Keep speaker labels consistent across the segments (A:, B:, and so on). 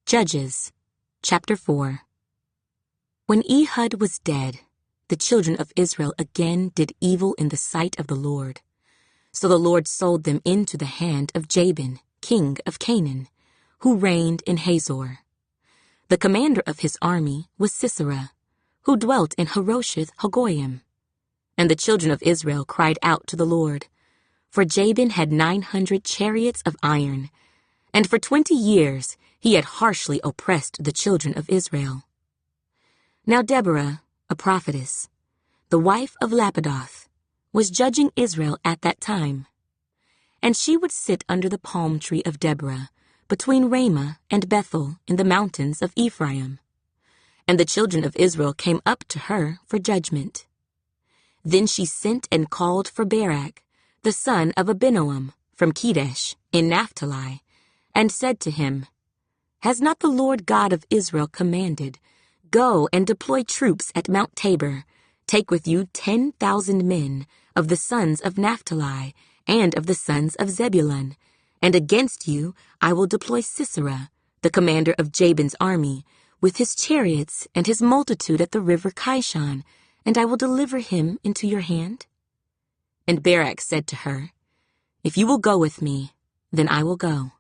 A: Judges, chapter 4. When Ehud was dead, the children of Israel again did evil in the sight of the Lord. So the Lord sold them into the hand of Jabin, king of Canaan, who reigned in Hazor. The commander of his army was Sisera, who dwelt in Harosheth Hagoyim. And the children of Israel cried out to the Lord, for Jabin had 900 chariots of iron, and for 20 years he had harshly oppressed the children of Israel. Now Deborah, a prophetess, the wife of Lapidoth, was judging Israel at that time. And she would sit under the palm tree of Deborah, between Ramah and Bethel in the mountains of Ephraim. And the children of Israel came up to her for judgment. Then she sent and called for Barak, the son of Abinoam, from Kedesh in Naphtali, and said to him, Has not the Lord God of Israel commanded, Go and deploy troops at Mount Tabor, take with you 10,000 men of the sons of Naphtali and of the sons of Zebulun, and against you I will deploy Sisera, the commander of Jabin's army, with his chariots and his multitude at the river Kishon, and I will deliver him into your hand? And Barak said to her, If you will go with me, then I will go.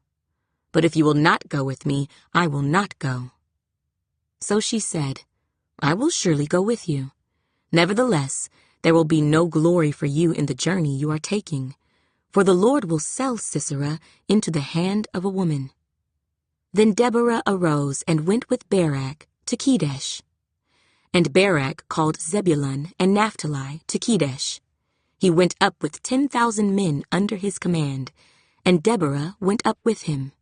A: But if you will not go with me, I will not go. So she said, I will surely go with you. Nevertheless, there will be no glory for you in the journey you are taking, for the Lord will sell Sisera into the hand of a woman. Then Deborah arose and went with Barak to Kedesh. And Barak called Zebulun and Naphtali to Kedesh. He went up with 10,000 men under his command, and Deborah went up with him.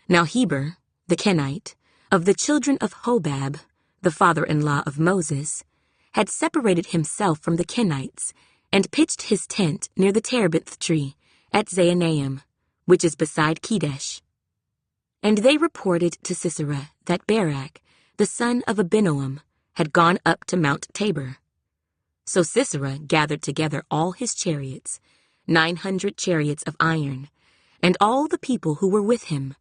A: Now Heber, the Kenite, of the children of Hobab, the father-in-law of Moses, had separated himself from the Kenites, and pitched his tent near the terebinth tree at Zaanaim, which is beside Kedesh. And they reported to Sisera that Barak, the son of Abinoam, had gone up to Mount Tabor. So Sisera gathered together all his chariots, 900 chariots of iron, and all the people who were with him,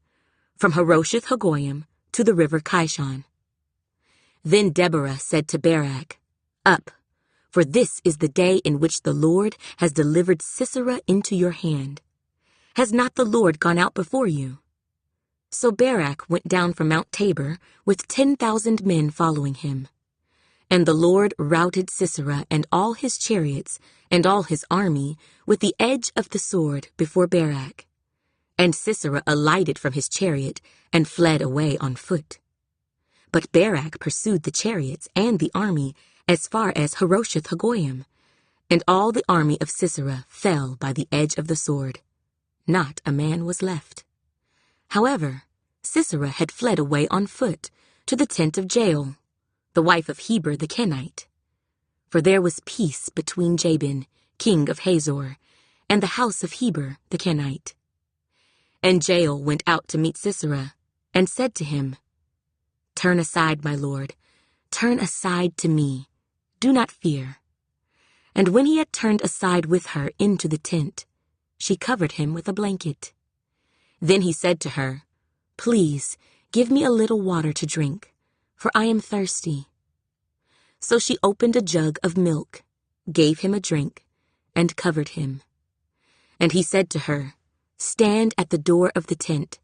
A: from Harosheth Hagoyim to the river Kishon. Then Deborah said to Barak, Up, for this is the day in which the Lord has delivered Sisera into your hand. Has not the Lord gone out before you? So Barak went down from Mount Tabor with 10,000 men following him. And the Lord routed Sisera and all his chariots and all his army with the edge of the sword before Barak. And Sisera alighted from his chariot and fled away on foot. But Barak pursued the chariots and the army as far as Harosheth Hagoyim, and all the army of Sisera fell by the edge of the sword. Not a man was left. However, Sisera had fled away on foot to the tent of Jael, the wife of Heber the Kenite. For there was peace between Jabin, king of Hazor, and the house of Heber the Kenite. And Jael went out to meet Sisera, and said to him, Turn aside, my lord, turn aside to me, do not fear. And when he had turned aside with her into the tent, she covered him with a blanket. Then he said to her, Please, give me a little water to drink, for I am thirsty. So she opened a jug of milk, gave him a drink, and covered him. And he said to her, Stand at the door of the tent,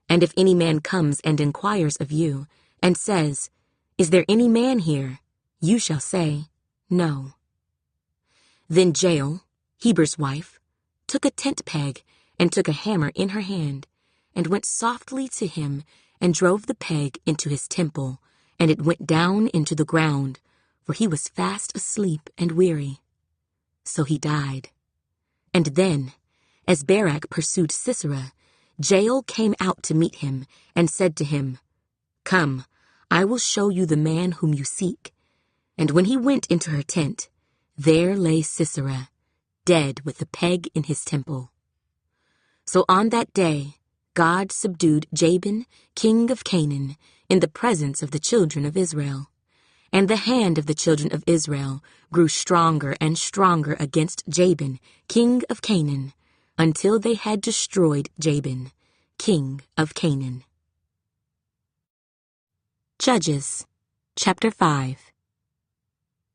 A: and if any man comes and inquires of you, and says, Is there any man here? You shall say, No. Then Jael, Heber's wife, took a tent peg and took a hammer in her hand, and went softly to him and drove the peg into his temple, and it went down into the ground, for he was fast asleep and weary. So he died. And then, as Barak pursued Sisera, Jael came out to meet him and said to him, Come, I will show you the man whom you seek. And when he went into her tent, there lay Sisera, dead with the peg in his temple. So on that day, God subdued Jabin, king of Canaan, in the presence of the children of Israel. And the hand of the children of Israel grew stronger and stronger against Jabin, king of Canaan, until they had destroyed Jabin, king of Canaan. Judges, chapter 5.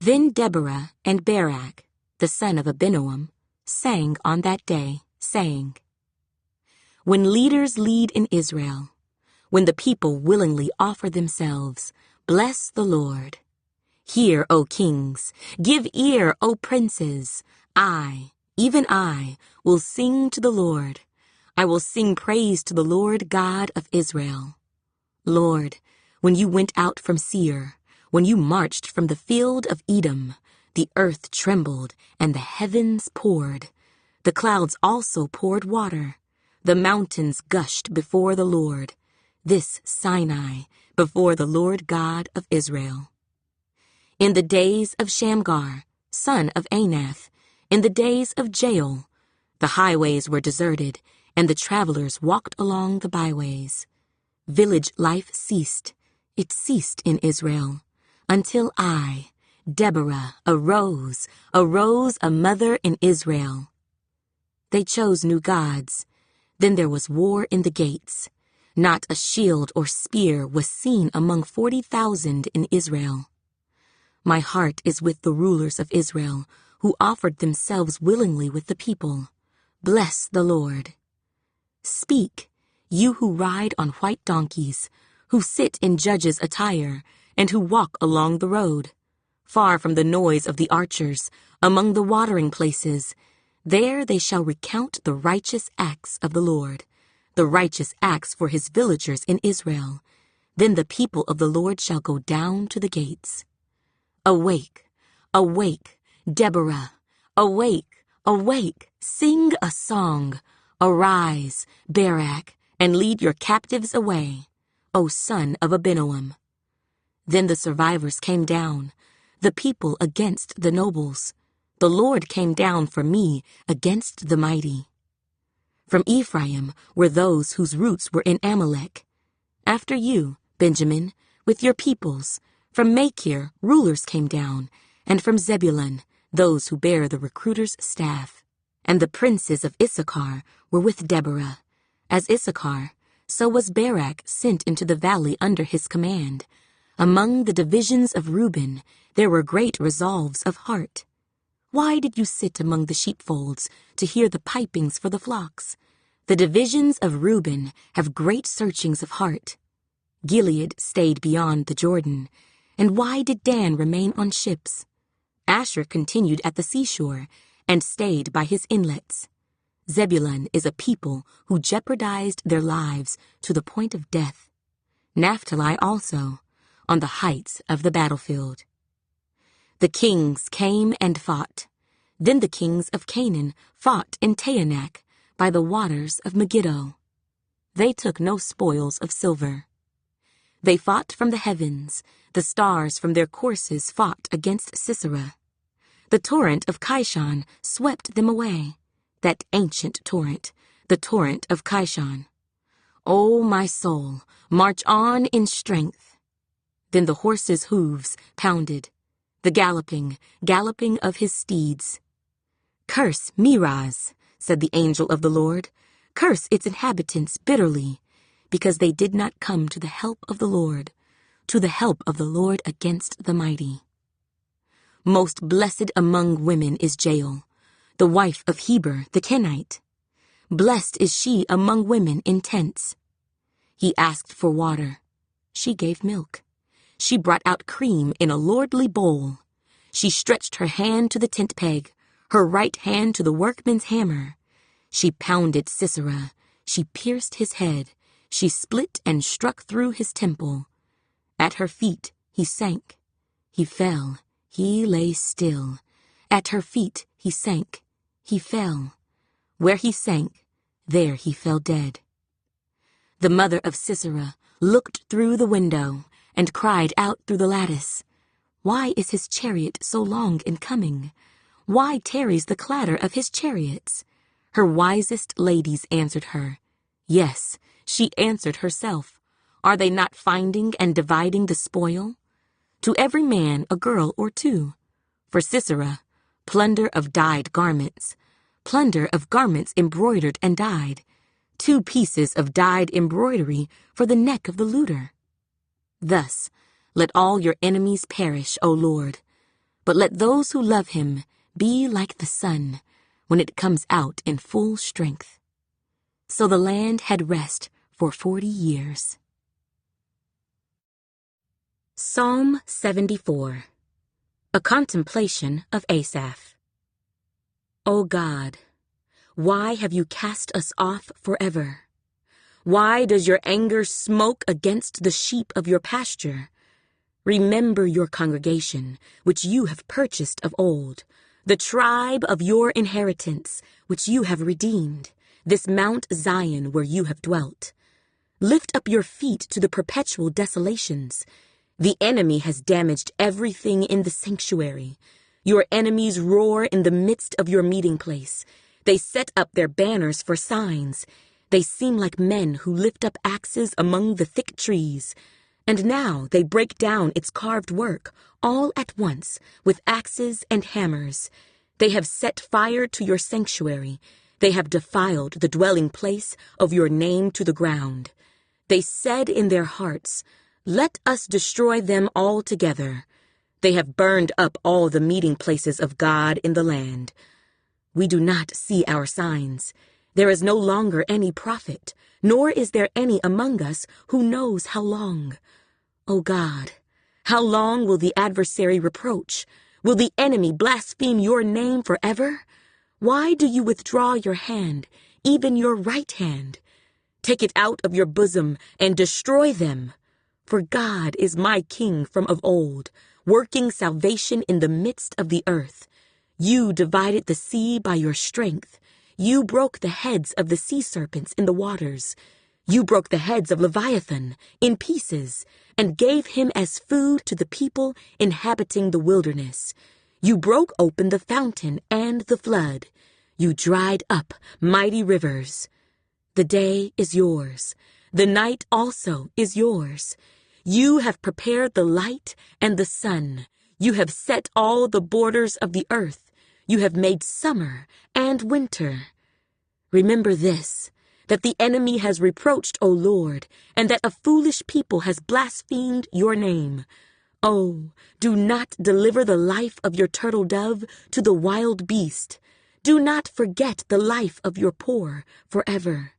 A: Then Deborah and Barak, the son of Abinoam, sang on that day, saying, When leaders lead in Israel, when the people willingly offer themselves, bless the Lord. Hear, O kings, give ear, O princes. I, even I, will sing to the Lord. I will sing praise to the Lord God of Israel. Lord, when you went out from Seir, when you marched from the field of Edom, the earth trembled and the heavens poured. The clouds also poured water. The mountains gushed before the Lord, this Sinai, before the Lord God of Israel. In the days of Shamgar, son of Anath, in the days of Jael, the highways were deserted, and the travelers walked along the byways. Village life ceased. It ceased in Israel, until I, Deborah, arose a mother in Israel. They chose new gods. Then there was war in the gates. Not a shield or spear was seen among 40,000 in Israel. My heart is with the rulers of Israel, who offered themselves willingly with the people. Bless the Lord. Speak, you who ride on white donkeys, who sit in judges' attire, and who walk along the road, far from the noise of the archers, among the watering places. There they shall recount the righteous acts of the Lord, the righteous acts for his villagers in Israel. Then the people of the Lord shall go down to the gates. Awake, awake, Deborah, awake, awake, sing a song. Arise, Barak, and lead your captives away, O son of Abinoam. Then the survivors came down, the people against the nobles. The Lord came down for me against the mighty. From Ephraim were those whose roots were in Amalek. After you, Benjamin, with your peoples, from Machir rulers came down, and from Zebulun those who bear the recruiter's staff. And the princes of Issachar were with Deborah. As Issachar, so was Barak sent into the valley under his command. Among the divisions of Reuben there were great resolves of heart. Why did you sit among the sheepfolds to hear the pipings for the flocks? The divisions of Reuben have great searchings of heart. Gilead stayed beyond the Jordan. And why did Dan remain on ships? Asher continued at the seashore and stayed by his inlets. Zebulun is a people who jeopardized their lives to the point of death. Naphtali also, on the heights of the battlefield. The kings came and fought. Then the kings of Canaan fought in Taanach by the waters of Megiddo. They took no spoils of silver. They fought from the heavens. The stars from their courses fought against Sisera. The torrent of Kishon swept them away, that ancient torrent, the torrent of Kishon. O my soul, march on in strength. Then the horse's hooves pounded, the galloping of his steeds. Curse Meroz, said the angel of the Lord. Curse its inhabitants bitterly, because they did not come to the help of the Lord, to the help of the Lord against the mighty. Most blessed among women is Jael, the wife of Heber the Kenite. Blessed is she among women in tents. He asked for water. She gave milk. She brought out cream in a lordly bowl. She stretched her hand to the tent peg, her right hand to the workman's hammer. She pounded Sisera. She pierced his head. She split and struck through his temple. At her feet he sank. He fell. He lay still. At her feet he sank. He fell. Where he sank, there he fell dead. The mother of Sisera looked through the window and cried out through the lattice, Why is his chariot so long in coming? Why tarries the clatter of his chariots? Her wisest ladies answered her. Yes, she answered herself. Are they not finding and dividing the spoil? To every man a girl or two. For Sisera, plunder of dyed garments, plunder of garments embroidered and dyed, 2 pieces of dyed embroidery for the neck of the looter. Thus Let all your enemies perish, O Lord. But let those who love him be like the sun when it comes out in full strength. So the land had rest for 40 years. Psalm 74. A contemplation of Asaph. O God, why have you cast us off forever? Why does your anger smoke against the sheep of your pasture? Remember your congregation, which you have purchased of old, the tribe of your inheritance, which you have redeemed, this Mount Zion where you have dwelt. Lift up your feet to the perpetual desolations. The enemy has damaged everything in the sanctuary. Your enemies roar in the midst of your meeting place. They set up their banners for signs. They seem like men who lift up axes among the thick trees. And now they break down its carved work, all at once, with axes and hammers. They have set fire to your sanctuary. They have defiled the dwelling place of your name to the ground. They said in their hearts, "Let us destroy them altogether." They have burned up all the meeting places of God in the land. We do not see our signs. There is no longer any prophet, nor is there any among us who knows how long. O God, how long will the adversary reproach? Will the enemy blaspheme your name forever? Why do you withdraw your hand, even your right hand? Take it out of your bosom and destroy them. For God is my king from of old, working salvation in the midst of the earth. You divided the sea by your strength. You broke the heads of the sea serpents in the waters. You broke the heads of Leviathan in pieces and gave him as food to the people inhabiting the wilderness. You broke open the fountain and the flood. You dried up mighty rivers. The day is yours. The night also is yours. You have prepared the light and the sun. You have set all the borders of the earth. You have made summer and winter. Remember this, that the enemy has reproached, O Lord, and that a foolish people has blasphemed your name. Oh, do not deliver the life of your turtle dove to the wild beast. Do not forget the life of your poor forever.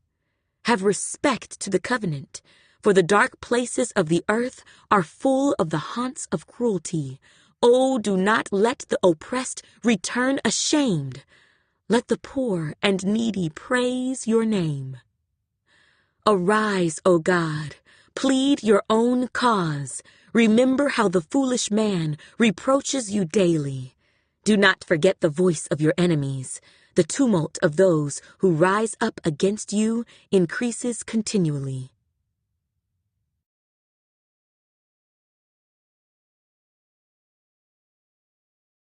A: Have respect to the covenant, for the dark places of the earth are full of the haunts of cruelty. Oh, do not let the oppressed return ashamed. Let the poor and needy praise your name. Arise, O God, plead your own cause. Remember how the foolish man reproaches you daily. Do not forget the voice of your enemies. The tumult of those who rise up against you increases continually.